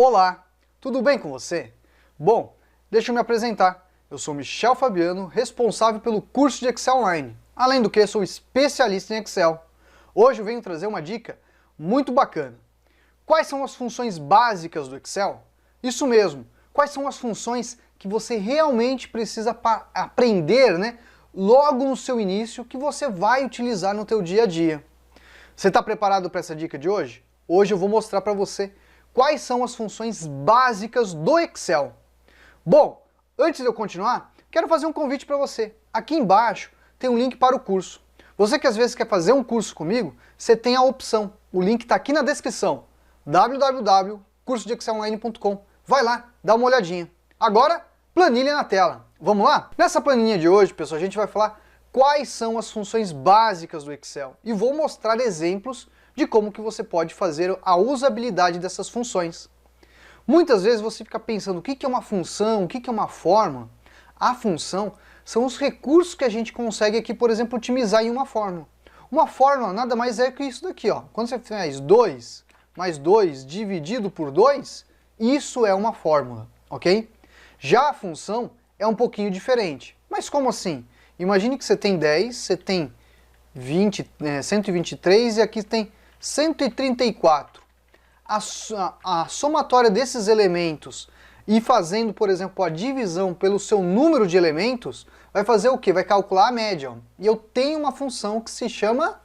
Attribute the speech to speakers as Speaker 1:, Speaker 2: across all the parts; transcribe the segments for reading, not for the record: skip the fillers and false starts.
Speaker 1: Olá, tudo bem com você? Bom, deixa eu me apresentar. Eu sou Michel Fabiano, responsável pelo curso de Excel Online. Além do que, sou especialista em Excel. Hoje eu venho trazer uma dica muito bacana. Quais são as funções básicas do Excel? Isso mesmo, quais são as funções que você realmente precisa aprender, logo no seu início, que você vai utilizar no teu dia a dia. Você está preparado para essa dica de hoje? Hoje eu vou mostrar para você quais são as funções básicas do Excel. Bom, antes de eu continuar, quero fazer um convite para você. Aqui embaixo tem um link para o curso. Você que às vezes quer fazer um curso comigo, você tem a opção. O link está aqui na descrição. www.cursodexcelonline.com. Vai lá, dá uma olhadinha. Agora, planilha na tela. Vamos lá? Nessa planilha de hoje, pessoal, a gente vai falar quais são as funções básicas do Excel. E vou mostrar exemplos de como que você pode fazer a usabilidade dessas funções. Muitas vezes você fica pensando o que é uma função, o que é uma fórmula. A função são os recursos que a gente consegue aqui, por exemplo, otimizar em uma fórmula. Uma fórmula nada mais é que isso daqui, ó. Quando você faz 2 mais 2 dividido por 2, isso é uma fórmula, ok? Já a função é um pouquinho diferente. Mas como assim? Imagine que você tem 10, você tem 123 e aqui tem 134. A somatória desses elementos e fazendo, por exemplo, a divisão pelo seu número de elementos, vai fazer o quê? Vai calcular a média. Ó. E eu tenho uma função que se chama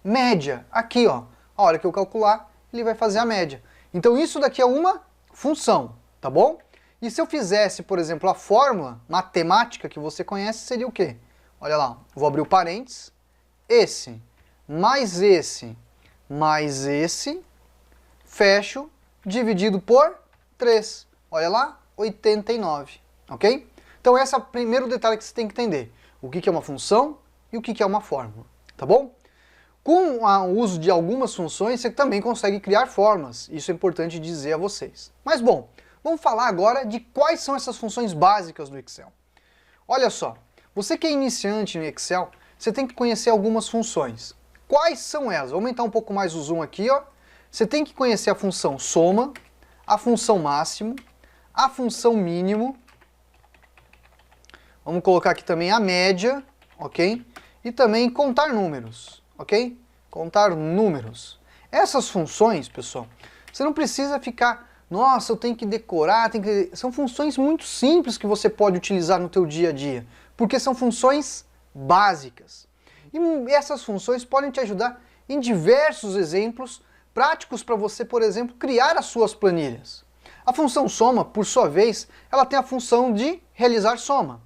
Speaker 1: média. Aqui, ó. A hora que eu calcular, ele vai fazer a média. Então isso daqui é uma função, tá bom? E se eu fizesse, por exemplo, a fórmula matemática que você conhece, seria o quê? Olha lá, vou abrir o parênteses. Esse, mais esse, fecho, dividido por 3. Olha lá, 89, ok? Então esse é o primeiro detalhe que você tem que entender. O que é uma função e o que é uma fórmula, tá bom? Com o uso de algumas funções, você também consegue criar fórmulas. Isso é importante dizer a vocês. Mas bom, vamos falar agora de quais são essas funções básicas do Excel. Olha só, você que é iniciante no Excel, você tem que conhecer algumas funções. Quais são elas? Vou aumentar um pouco mais o zoom aqui, ó. Você tem que conhecer a função soma, a função máximo, a função mínimo. Vamos colocar aqui também a média, ok? E também contar números, ok? Contar números. Essas funções, pessoal, você não precisa ficar, nossa, eu tenho que decorar, são funções muito simples que você pode utilizar no teu dia a dia, porque são funções básicas. E essas funções podem te ajudar em diversos exemplos práticos para você, por exemplo, criar as suas planilhas. A função soma, por sua vez, ela tem a função de realizar soma.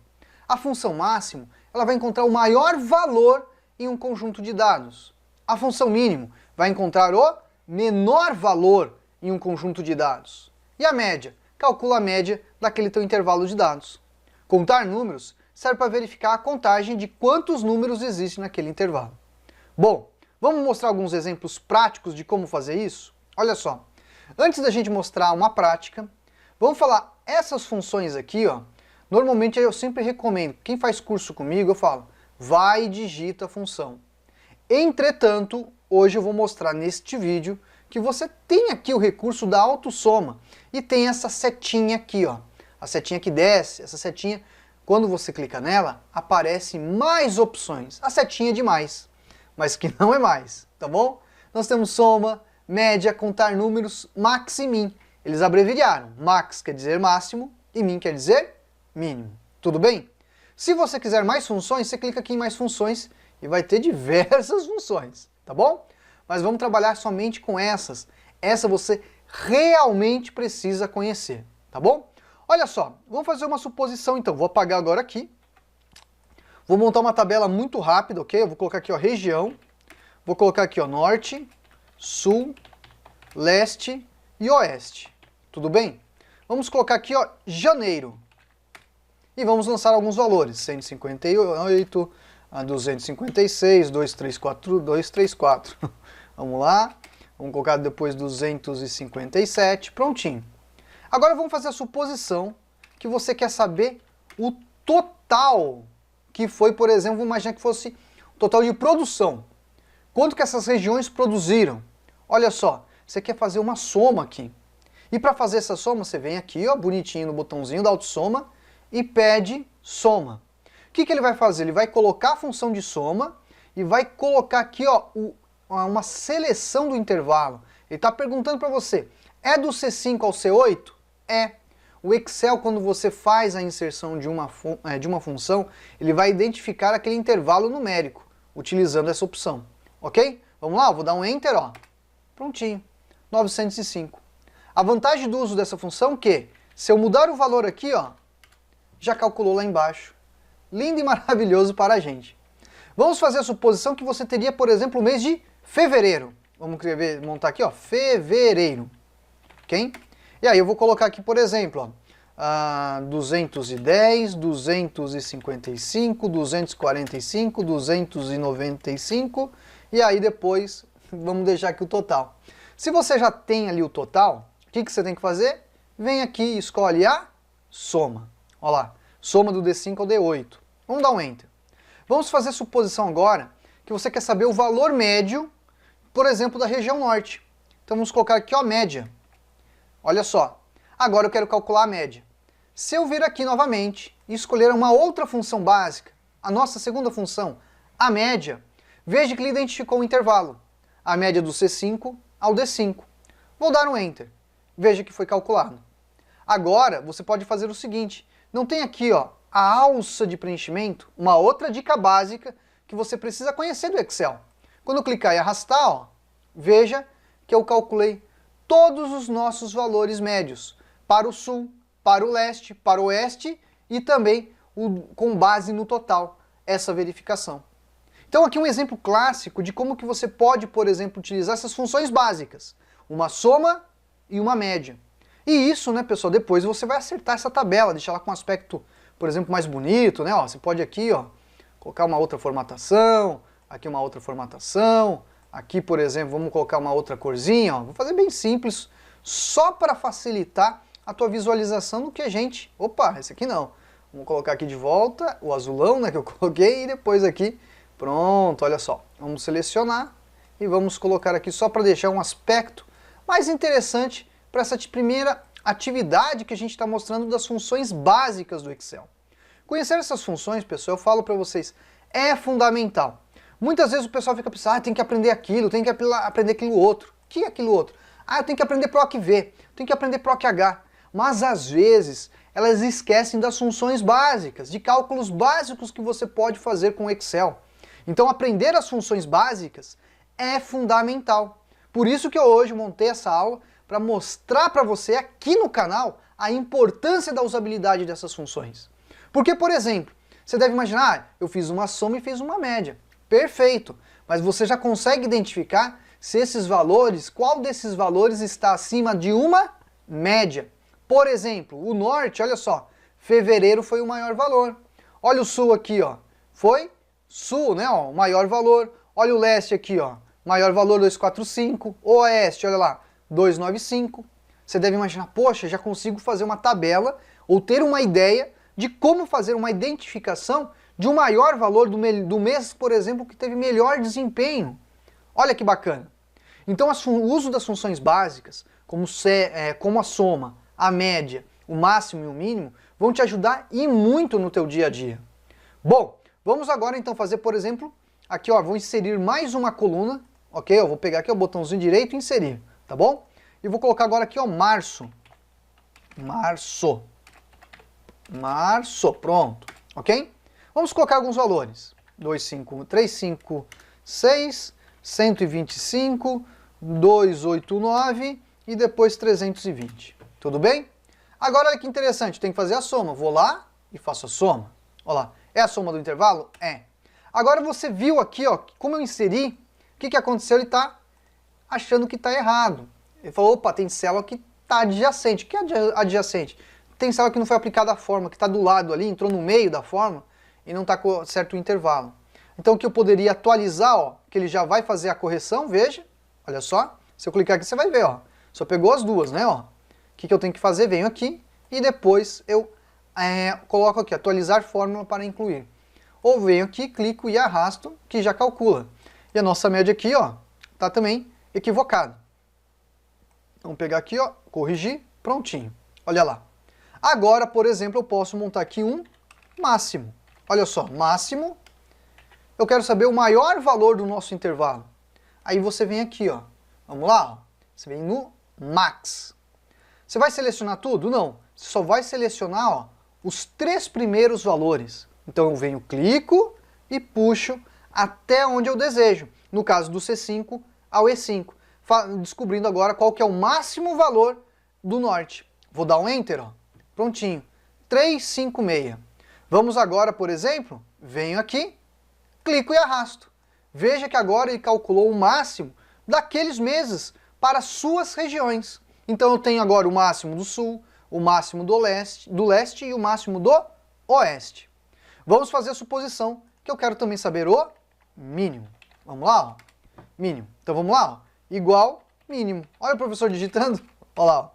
Speaker 1: A função máximo, ela vai encontrar o maior valor em um conjunto de dados. A função mínimo vai encontrar o menor valor em um conjunto de dados. E a média? Calcula a média daquele teu intervalo de dados. Contar números serve para verificar a contagem de quantos números existem naquele intervalo. Bom, vamos mostrar alguns exemplos práticos de como fazer isso? Olha só, antes da gente mostrar uma prática, vamos falar essas funções aqui, ó. Normalmente eu sempre recomendo, quem faz curso comigo, eu falo, vai e digita a função. Entretanto, hoje eu vou mostrar neste vídeo que você tem aqui o recurso da autossoma e tem essa setinha aqui, ó. A setinha que desce, essa setinha, quando você clica nela, aparece mais opções. A setinha de mais, mas que não é mais, tá bom? Nós temos soma, média, contar números, max e min. Eles abreviaram. Max quer dizer máximo e min quer dizer mínimo. Tudo bem? Se você quiser mais funções, você clica aqui em mais funções e vai ter diversas funções, tá bom? Mas vamos trabalhar somente com essas. Essa você realmente precisa conhecer, tá bom? Olha só, vamos fazer uma suposição então. Vou apagar agora aqui. Vou montar uma tabela muito rápida, ok? Eu vou colocar aqui, ó, região. Vou colocar aqui, ó, norte, sul, leste e oeste. Tudo bem? Vamos colocar aqui, ó, janeiro. E vamos lançar alguns valores. 158, 256, 234, 234. Vamos lá. Vamos colocar depois 257. Prontinho. Agora vamos fazer a suposição que você quer saber o total que foi, por exemplo, vamos imaginar que fosse o total de produção. Quanto que essas regiões produziram? Olha só, você quer fazer uma soma aqui. E para fazer essa soma, você vem aqui, ó, bonitinho no botãozinho da autossoma e pede soma. O que ele vai fazer? Ele vai colocar a função de soma e vai colocar aqui, ó, uma seleção do intervalo. Ele está perguntando para você, é do C5 ao C8? É. O Excel, quando você faz a inserção de uma função, ele vai identificar aquele intervalo numérico, utilizando essa opção. Ok? Vamos lá, eu vou dar um Enter, ó. Prontinho. 905. A vantagem do uso dessa função é que, se eu mudar o valor aqui, ó, já calculou lá embaixo. Lindo e maravilhoso para a gente. Vamos fazer a suposição que você teria, por exemplo, o mês de fevereiro. Vamos escrever, montar aqui, ó, fevereiro. Ok? E aí eu vou colocar aqui, por exemplo, ó, 210, 255, 245, 295, e aí depois vamos deixar aqui o total. Se você já tem ali o total, o que você tem que fazer? Vem aqui e escolhe a soma. Olha lá, soma do D5 ao D8. Vamos dar um Enter. Vamos fazer a suposição agora que você quer saber o valor médio, por exemplo, da região norte. Então vamos colocar aqui, ó, média. Olha só, agora eu quero calcular a média. Se eu vir aqui novamente e escolher uma outra função básica, a nossa segunda função, a média, veja que ele identificou o intervalo, a média do C5 ao D5. Vou dar um Enter. Veja que foi calculado. Agora, você pode fazer o seguinte, não tem aqui, ó, a alça de preenchimento, uma outra dica básica que você precisa conhecer do Excel. Quando eu clicar e arrastar, ó, veja que eu calculei todos os nossos valores médios, para o sul, para o leste, para o oeste e também com base no total, essa verificação. Então aqui um exemplo clássico de como que você pode, por exemplo, utilizar essas funções básicas, uma soma e uma média. E isso, né, pessoal, depois você vai acertar essa tabela, deixar ela com um aspecto, por exemplo, mais bonito, né, ó, você pode aqui, ó, colocar uma outra formatação, aqui uma outra formatação, aqui, por exemplo, vamos colocar uma outra corzinha, ó. Vou fazer bem simples, só para facilitar a tua visualização do que a gente... Opa, esse aqui não. Vamos colocar aqui de volta o azulão, né, que eu coloquei, e depois aqui, pronto, olha só. Vamos selecionar e vamos colocar aqui só para deixar um aspecto mais interessante para essa primeira atividade que a gente está mostrando das funções básicas do Excel. Conhecer essas funções, pessoal, eu falo para vocês, é fundamental. Muitas vezes o pessoal fica pensando, tem que aprender aquilo, tem que aprender aquilo outro. O que é aquilo outro? Eu tenho que aprender PROC V, tenho que aprender PROC H. Mas às vezes elas esquecem das funções básicas, de cálculos básicos que você pode fazer com o Excel. Então aprender as funções básicas é fundamental. Por isso que eu hoje montei essa aula para mostrar para você aqui no canal a importância da usabilidade dessas funções. Porque, por exemplo, você deve imaginar, eu fiz uma soma e fiz uma média. Perfeito, mas você já consegue identificar se esses valores, qual desses valores está acima de uma média. Por exemplo, o norte, olha só, fevereiro foi o maior valor. Olha o sul aqui, ó, foi sul, né, ó, o maior valor. Olha o leste aqui, ó, maior valor 245. O oeste, olha lá, 295. Você deve imaginar, poxa, já consigo fazer uma tabela ou ter uma ideia de como fazer uma identificação de um maior valor do mês, por exemplo, que teve melhor desempenho. Olha que bacana. Então o uso das funções básicas, como a soma, a média, o máximo e o mínimo, vão te ajudar e muito no teu dia a dia. Bom, vamos agora então fazer, por exemplo, aqui ó, vou inserir mais uma coluna, ok? Eu vou pegar aqui o botãozinho direito e inserir, tá bom? E vou colocar agora aqui ó, março, pronto, ok? Vamos colocar alguns valores, 356, 125, 289 e depois 320, tudo bem? Agora olha que interessante, tem que fazer a soma, vou lá e faço a soma, olha lá, é a soma do intervalo? É. Agora você viu aqui, ó, como eu inseri, o que aconteceu? Ele está achando que está errado, ele falou, opa, tem célula que está adjacente, o que é adjacente? Tem célula que não foi aplicada a forma, que está do lado ali, entrou no meio da forma, e não está com certo intervalo. Então o que eu poderia atualizar, ó, que ele já vai fazer a correção, veja, olha só, se eu clicar aqui você vai ver, ó, só pegou as duas, né, ó. O que eu tenho que fazer? Venho aqui e depois eu coloco aqui, atualizar fórmula para incluir. Ou venho aqui, clico e arrasto, que já calcula. E a nossa média aqui, ó, tá também equivocada. Vamos pegar aqui, ó, corrigir, prontinho. Olha lá. Agora, por exemplo, eu posso montar aqui um máximo. Olha só, máximo. Eu quero saber o maior valor do nosso intervalo. Aí você vem aqui, ó. Vamos lá, ó. Você vem no max. Você vai selecionar tudo? Não. Você só vai selecionar, ó, os 3 primeiros valores. Então eu venho, clico e puxo até onde eu desejo. No caso do C5 ao E5. Descobrindo agora qual que é o máximo valor do norte. Vou dar um Enter, ó. Prontinho. 356. Vamos agora, por exemplo, venho aqui, clico e arrasto. Veja que agora ele calculou o máximo daqueles meses para suas regiões. Então eu tenho agora o máximo do sul, o máximo do leste e o máximo do oeste. Vamos fazer a suposição que eu quero também saber o mínimo. Vamos lá, ó. Mínimo. Então vamos lá, ó. Igual mínimo. Olha o professor digitando. Olha lá, ó.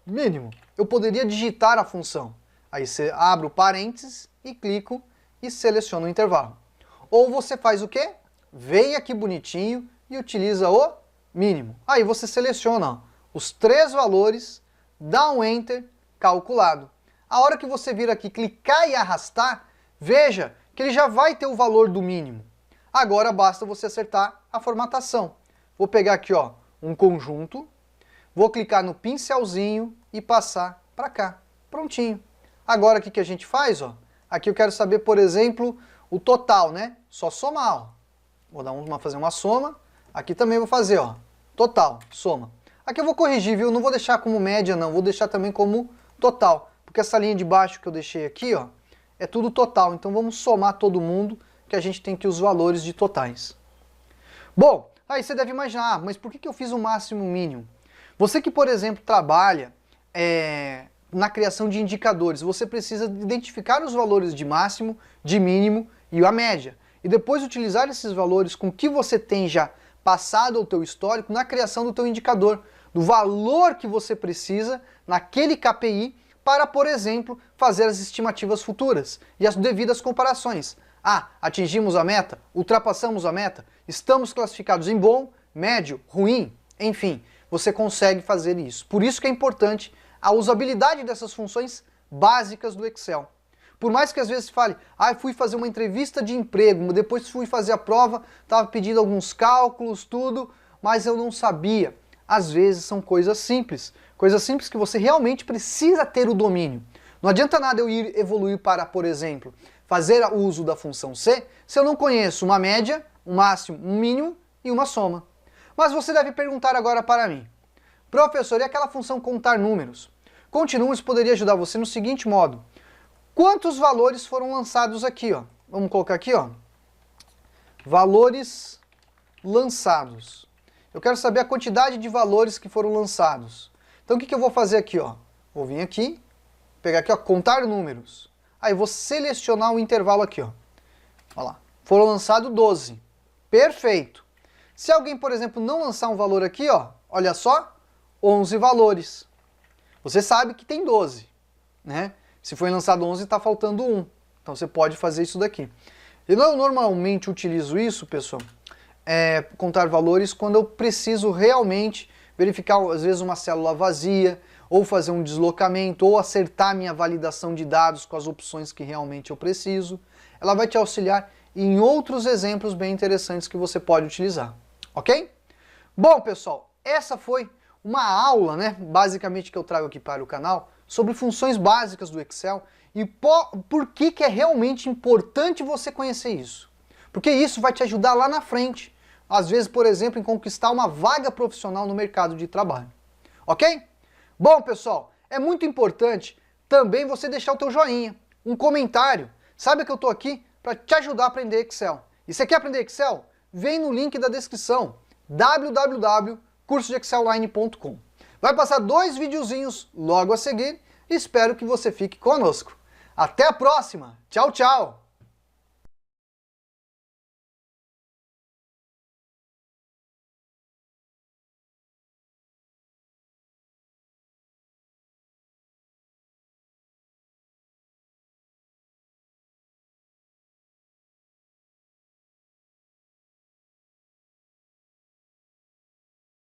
Speaker 1: Mínimo. Eu poderia digitar a função. Aí você abre o parênteses e clico e seleciona o intervalo. Ou você faz o quê? Vem aqui bonitinho e utiliza o mínimo. Aí você seleciona, ó, os 3 valores, dá um Enter, calculado. A hora que você vir aqui clicar e arrastar, veja que ele já vai ter o valor do mínimo. Agora basta você acertar a formatação. Vou pegar aqui, ó, um conjunto, vou clicar no pincelzinho e passar para cá. Prontinho. Agora o que a gente faz, ó? Aqui eu quero saber, por exemplo, o total, né? Só somar, ó. Vou fazer uma soma. Aqui também vou fazer, ó, total, soma. Aqui eu vou corrigir, viu? Não vou deixar como média, não. Vou deixar também como total. Porque essa linha de baixo que eu deixei aqui, ó, é tudo total. Então vamos somar todo mundo, que a gente tem aqui os valores de totais. Bom, aí você deve imaginar, mas por que eu fiz o máximo e o mínimo? Você que, por exemplo, trabalha na criação de indicadores, você precisa identificar os valores de máximo, de mínimo e a média. E depois utilizar esses valores com o que você tem já passado ao teu histórico na criação do teu indicador, do valor que você precisa naquele KPI para, por exemplo, fazer as estimativas futuras e as devidas comparações. Ah, atingimos a meta? Ultrapassamos a meta? Estamos classificados em bom, médio, ruim? Enfim, você consegue fazer isso. Por isso que é importante a usabilidade dessas funções básicas do Excel. Por mais que às vezes fale, fui fazer uma entrevista de emprego, depois fui fazer a prova, estava pedindo alguns cálculos, tudo, mas eu não sabia. Às vezes são coisas simples que você realmente precisa ter o domínio. Não adianta nada eu ir evoluir para, por exemplo, fazer o uso da função C, se eu não conheço uma média, um máximo, um mínimo e uma soma. Mas você deve perguntar agora para mim, professor, e aquela função contar números? Conte números poderia ajudar você no seguinte modo. Quantos valores foram lançados aqui, ó? Vamos colocar aqui, ó. Valores lançados. Eu quero saber a quantidade de valores que foram lançados. Então o que eu vou fazer aqui, ó? Vou vir aqui, pegar aqui, ó, contar números. Aí vou selecionar o intervalo aqui, ó. Olha lá. Foram lançados 12. Perfeito. Se alguém, por exemplo, não lançar um valor aqui, ó, olha só, 11 valores. Você sabe que tem 12, né? Se foi lançado 11, está faltando 1. Então você pode fazer isso daqui. Eu normalmente utilizo isso, pessoal, contar valores quando eu preciso realmente verificar, às vezes, uma célula vazia, ou fazer um deslocamento, ou acertar minha validação de dados com as opções que realmente eu preciso. Ela vai te auxiliar em outros exemplos bem interessantes que você pode utilizar. Ok? Bom, pessoal, essa foi uma aula, né, basicamente que eu trago aqui para o canal, sobre funções básicas do Excel e por que é realmente importante você conhecer isso. Porque isso vai te ajudar lá na frente, às vezes, por exemplo, em conquistar uma vaga profissional no mercado de trabalho. Ok? Bom, pessoal, é muito importante também você deixar o teu joinha, um comentário. Sabe que eu estou aqui para te ajudar a aprender Excel. E você quer aprender Excel? Vem no link da descrição, www.cursodeexcelonline.com. Vai passar 2 videozinhos logo a seguir e espero que você fique conosco. Até a próxima. Tchau, tchau.